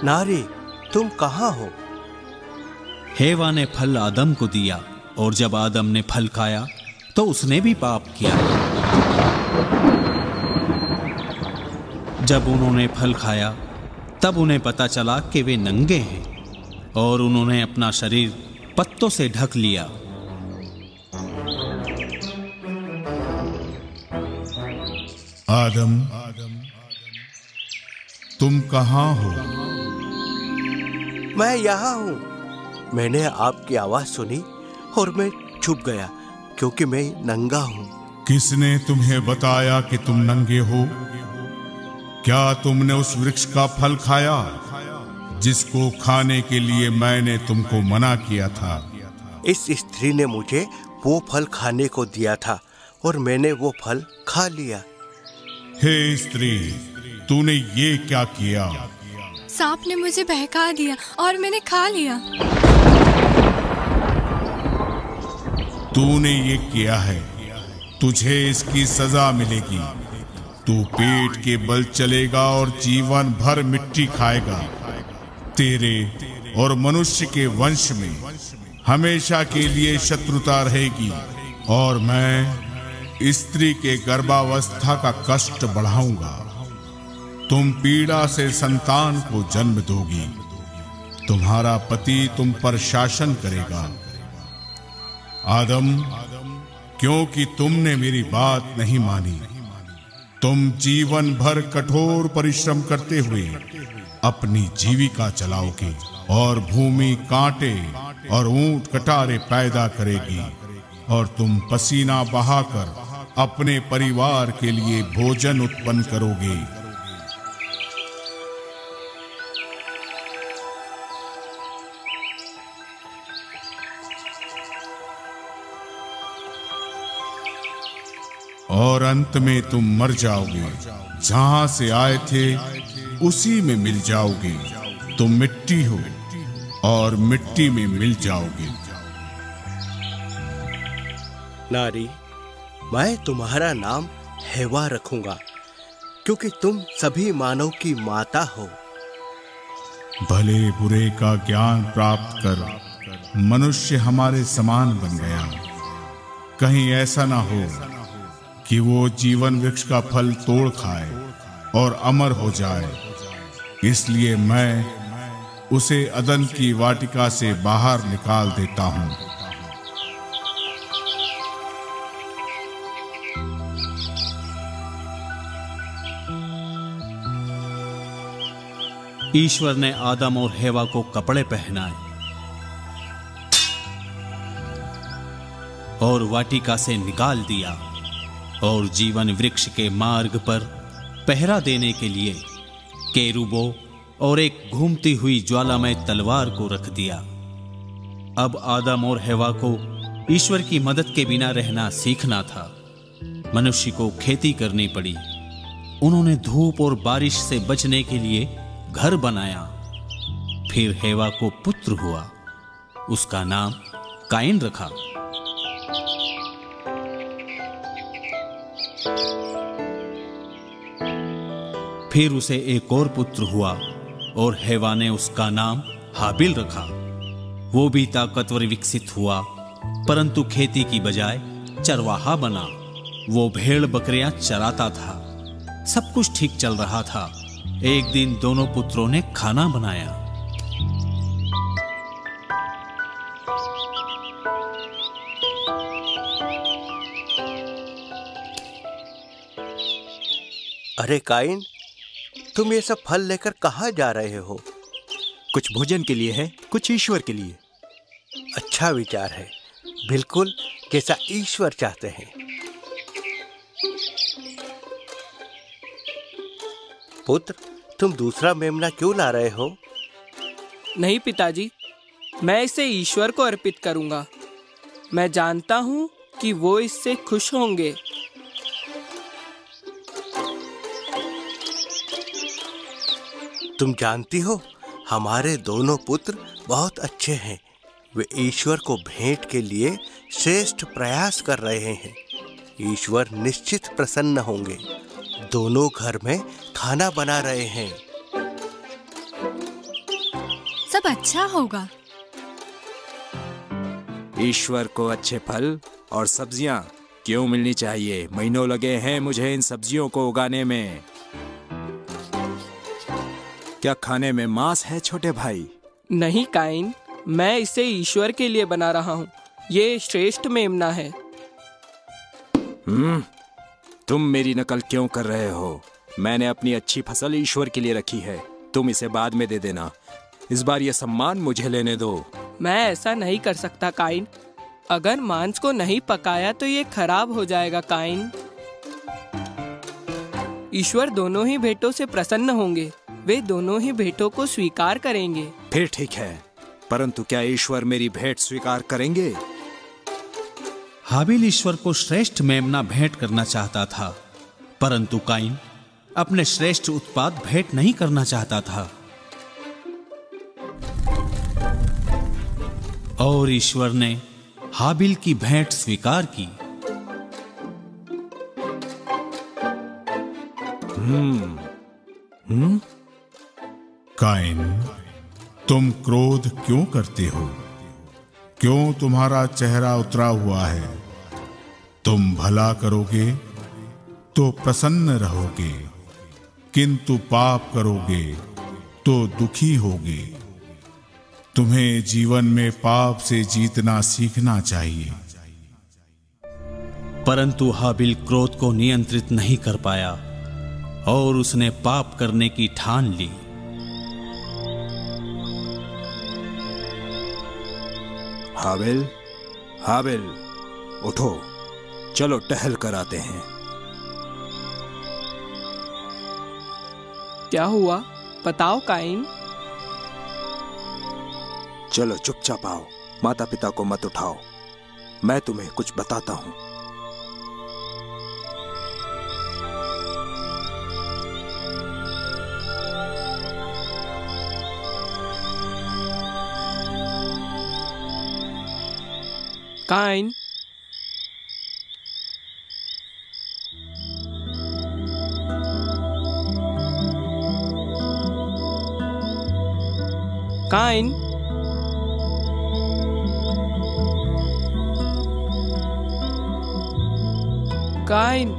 नारी, तुम कहाँ हो? हेवा ने फल आदम को दिया और जब आदम ने फल खाया तो उसने भी पाप किया। जब उन्होंने फल खाया तब उन्हें पता चला कि वे नंगे हैं और उन्होंने अपना शरीर पत्तों से ढक लिया। आदम, तुम कहाँ हो? मैं यहाँ हूँ। मैंने आपकी आवाज सुनी और मैं छुप गया क्योंकि मैं नंगा हूँ। किसने तुम्हें बताया कि तुम नंगे हो? क्या तुमने उस वृक्ष का फल खाया जिसको खाने के लिए मैंने तुमको मना किया था? इस स्त्री ने मुझे वो फल खाने को दिया था और मैंने वो फल खा लिया। हे स्त्री, तूने ये क्या किया? सांप ने मुझे बहका दिया और मैंने खा लिया। तूने ये किया है, तुझे इसकी सजा मिलेगी। तू पेट के बल चलेगा और जीवन भर मिट्टी खाएगा। तेरे और मनुष्य के वंश में हमेशा के लिए शत्रुता रहेगी और मैं स्त्री के गर्भावस्था का कष्ट बढ़ाऊंगा। तुम पीड़ा से संतान को जन्म दोगी। तुम्हारा पति तुम पर शासन करेगा। आदम, क्योंकि तुमने मेरी बात नहीं मानी, तुम जीवन भर कठोर परिश्रम करते हुए अपनी जीविका चलाओगे और भूमि कांटे और ऊंट कटारे पैदा करेगी और तुम पसीना बहाकर अपने परिवार के लिए भोजन उत्पन्न करोगे। और अंत में तुम मर जाओगे। जहां से आए थे उसी में मिल जाओगे। तुम मिट्टी हो और मिट्टी में मिल जाओगे। नारी, मैं तुम्हारा नाम हेवा रखूंगा क्योंकि तुम सभी मानव की माता हो। भले बुरे का ज्ञान प्राप्त कर मनुष्य हमारे समान बन गया। कहीं ऐसा ना हो कि वो जीवन वृक्ष का फल तोड़ खाए और अमर हो जाए। इसलिए मैं उसे अदन की वाटिका से बाहर निकाल देता हूं। ईश्वर ने आदम और हेवा को कपड़े पहनाए और वाटिका से निकाल दिया और जीवन वृक्ष के मार्ग पर पहरा देने के लिए केरूबों और एक घूमती हुई ज्वालामय तलवार को रख दिया। अब आदम और हेवा को ईश्वर की मदद के बिना रहना सीखना था। मनुष्य को खेती करनी पड़ी। उन्होंने धूप और बारिश से बचने के लिए घर बनाया। फिर हेवा को पुत्र हुआ। उसका नाम काइन रखा। फिर उसे एक और पुत्र हुआ और हेवा ने उसका नाम हाबिल रखा। वो भी ताकतवर विकसित हुआ, परंतु खेती की बजाय चरवाहा बना। वो भेड़ बकरियां चराता था। सब कुछ ठीक चल रहा था। एक दिन दोनों पुत्रों ने खाना बनाया। अरे काइन, तुम ये सब फल लेकर कहाँ जा रहे हो? कुछ भोजन के लिए है, कुछ ईश्वर के लिए। अच्छा विचार है, बिल्कुल जैसा ईश्वर चाहते हैं। पुत्र, तुम दूसरा मेमना क्यों ला रहे हो? नहीं पिताजी, मैं इसे ईश्वर को अर्पित करूंगा। मैं जानता हूं कि वो इससे खुश होंगे। तुम जानती हो, हमारे दोनों पुत्र बहुत अच्छे हैं। वे ईश्वर को भेंट के लिए श्रेष्ठ प्रयास कर रहे हैं। ईश्वर निश्चित प्रसन्न होंगे। दोनों घर में खाना बना रहे हैं। सब अच्छा होगा। ईश्वर को अच्छे फल और सब्जियां क्यों मिलनी चाहिए? महीनों लगे हैं मुझे इन सब्जियों को उगाने में। क्या खाने में मांस है छोटे भाई? नहीं काइन, मैं इसे ईश्वर के लिए बना रहा हूँ। ये श्रेष्ठ मेमना है। तुम मेरी नकल क्यों कर रहे हो? मैंने अपनी अच्छी फसल ईश्वर के लिए रखी है। तुम इसे बाद में दे देना। इस बार ये सम्मान मुझे लेने दो। मैं ऐसा नहीं कर सकता काइन। अगर मांस को नहीं पकाया तो ये खराब हो जाएगा काइन। ईश्वर दोनों ही भेंटों से प्रसन्न होंगे। वे दोनों ही भेंटों को स्वीकार करेंगे। फिर ठीक है, परंतु क्या ईश्वर मेरी भेंट स्वीकार करेंगे? हाबिल ईश्वर को श्रेष्ठ मेमना भेंट करना चाहता था, परंतु काइन अपने श्रेष्ठ उत्पाद भेंट नहीं करना चाहता था। और ईश्वर ने हाबिल की भेंट स्वीकार की। काइन, तुम क्रोध क्यों करते हो? क्यों तुम्हारा चेहरा उतरा हुआ है? तुम भला करोगे तो प्रसन्न रहोगे, किंतु पाप करोगे तो दुखी होगे। तुम्हें जीवन में पाप से जीतना सीखना चाहिए। परंतु हाबिल क्रोध को नियंत्रित नहीं कर पाया और उसने पाप करने की ठान ली। हाबिल, हाबिल, उठो, चलो टहल कर आते हैं। क्या हुआ? बताओ काइन। चलो चुपचाप आओ, माता पिता को मत उठाओ। मैं तुम्हें कुछ बताता हूं। काइन, काइन, काइन,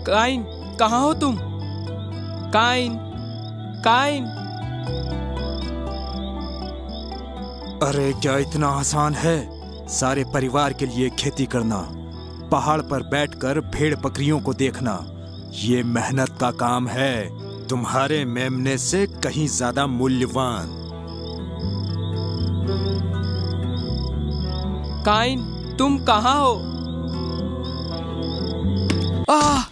काइन, कहाँ हो तुम? काइन, काइन। अरे क्या इतना आसान है सारे परिवार के लिए खेती करना? पहाड़ पर बैठकर भेड़ बकरियों को देखना, ये मेहनत का काम है, तुम्हारे मेमने से कहीं ज्यादा मूल्यवान। काइन, तुम कहाँ हो? आह!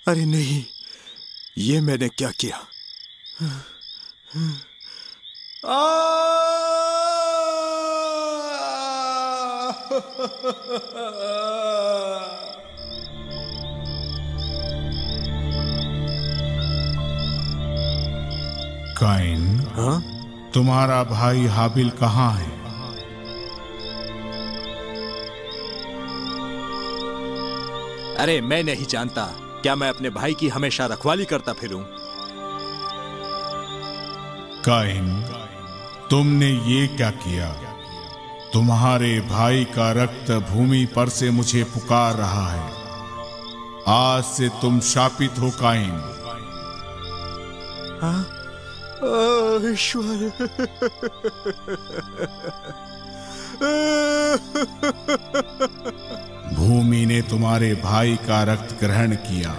अरे नहीं, ये मैंने क्या किया? काइन, हाँ? तुम्हारा भाई हाबिल कहाँ है? अरे मैं नहीं जानता। क्या मैं अपने भाई की हमेशा रखवाली करता फिरूं? काइन, तुमने ये क्या किया? तुम्हारे भाई का रक्त भूमि पर से मुझे पुकार रहा है। आज से तुम शापित हो काइन। हाँ? ईश्वर। भूमि ने तुम्हारे भाई का रक्त ग्रहण किया।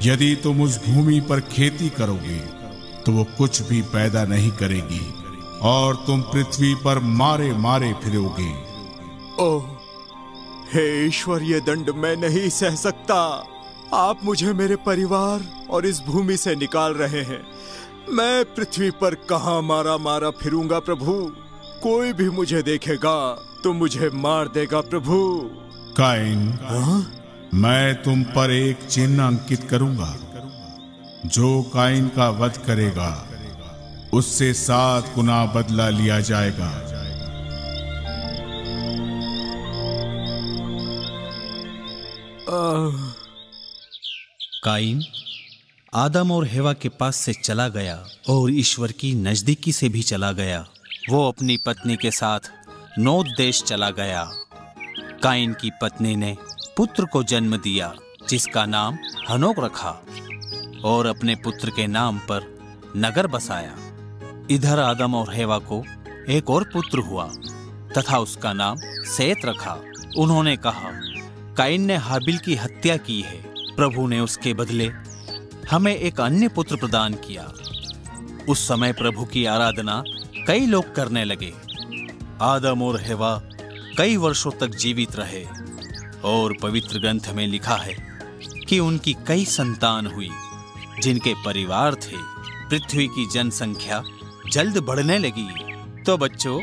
यदि तुम उस भूमि पर खेती करोगे तो वो कुछ भी पैदा नहीं करेगी और तुम पृथ्वी पर मारे मारे फिरोगे। ओह, हे ईश्वर, ये दंड मैं नहीं सह सकता। आप मुझे मेरे परिवार और इस भूमि से निकाल रहे हैं। मैं पृथ्वी पर कहाँ मारा मारा फिरूंगा प्रभु। कोई भी मुझे देखेगा तो मुझे मार देगा प्रभु। काइन, मैं तुम पर एक चिन्ह अंकित करूंगा। जो काइन का वध करेगा उससे 7 गुना बदला लिया जाएगा। काइन आदम और हेवा के पास से चला गया और ईश्वर की नजदीकी से भी चला गया। वो अपनी पत्नी के साथ नोद देश चला गया। काइन की पत्नी ने पुत्र को जन्म दिया जिसका नाम हनोक रखा और अपने पुत्र के नाम पर नगर बसाया। इधर आदम और हेवा को एक और पुत्र हुआ तथा उसका नाम सेत रखा। उन्होंने कहा, काइन ने हाबिल की हत्या की है, प्रभु ने उसके बदले हमें एक अन्य पुत्र प्रदान किया। उस समय प्रभु की आराधना कई लोग करने लगे। आदम और हेवा कई वर्षों तक जीवित रहे और पवित्र ग्रंथ में लिखा है कि उनकी कई संतान हुई जिनके परिवार थे। पृथ्वी की जनसंख्या जल्द बढ़ने लगी। तो बच्चों,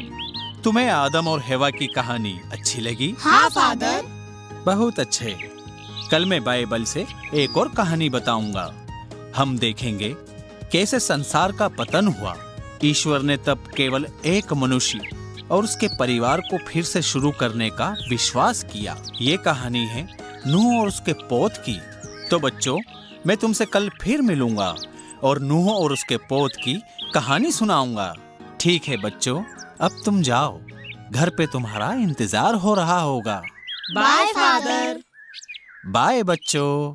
तुम्हें आदम और हेवा की कहानी अच्छी लगी? हाँ फादर। बहुत अच्छे। कल मैं बाइबल से एक और कहानी बताऊंगा। हम देखेंगे कैसे संसार का पतन हुआ। ईश्वर ने तब केवल एक मनुष्य और उसके परिवार को फिर से शुरू करने का विश्वास किया। ये कहानी है नूह और उसके पोत की। तो बच्चों, मैं तुमसे कल फिर मिलूंगा और नूह और उसके पोत की कहानी सुनाऊंगा। ठीक है बच्चों, अब तुम जाओ, घर पे तुम्हारा इंतजार हो रहा होगा। Bye father. बाय बच्चों।